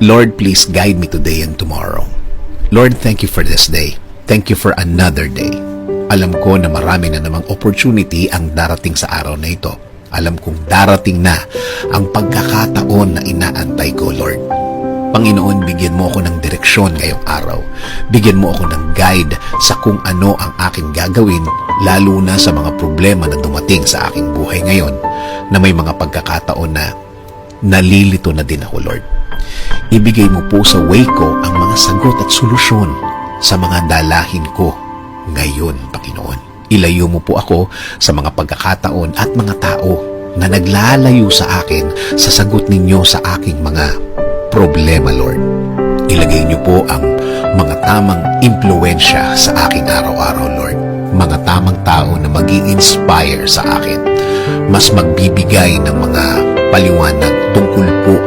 Lord, please guide me today and tomorrow. Lord, thank you for this day. Thank you for another day. Alam ko na marami na namang opportunity ang darating sa araw na ito. Alam kong darating na ang pagkakataon na inaantay ko, Lord. Panginoon, bigyan mo ako ng direksyon ngayong araw. Bigyan mo ako ng guide sa kung ano ang aking gagawin, lalo na sa mga problema na dumating sa aking buhay ngayon, na may mga pagkakataon na nalilito na din ako, Lord. Ibigay mo po sa way ko ang mga sagot at solusyon sa mga dalahin ko ngayon, Panginoon. Ilayo mo po ako sa mga pagkakataon at mga tao na naglalayo sa akin sa sagot ninyo sa aking mga problema, Lord. Ilagay niyo po ang mga tamang impluensya sa aking araw-araw, Lord. Mga tamang tao na mag-i-inspire sa akin. Mas magbibigay ng mga paliwanag tungkol po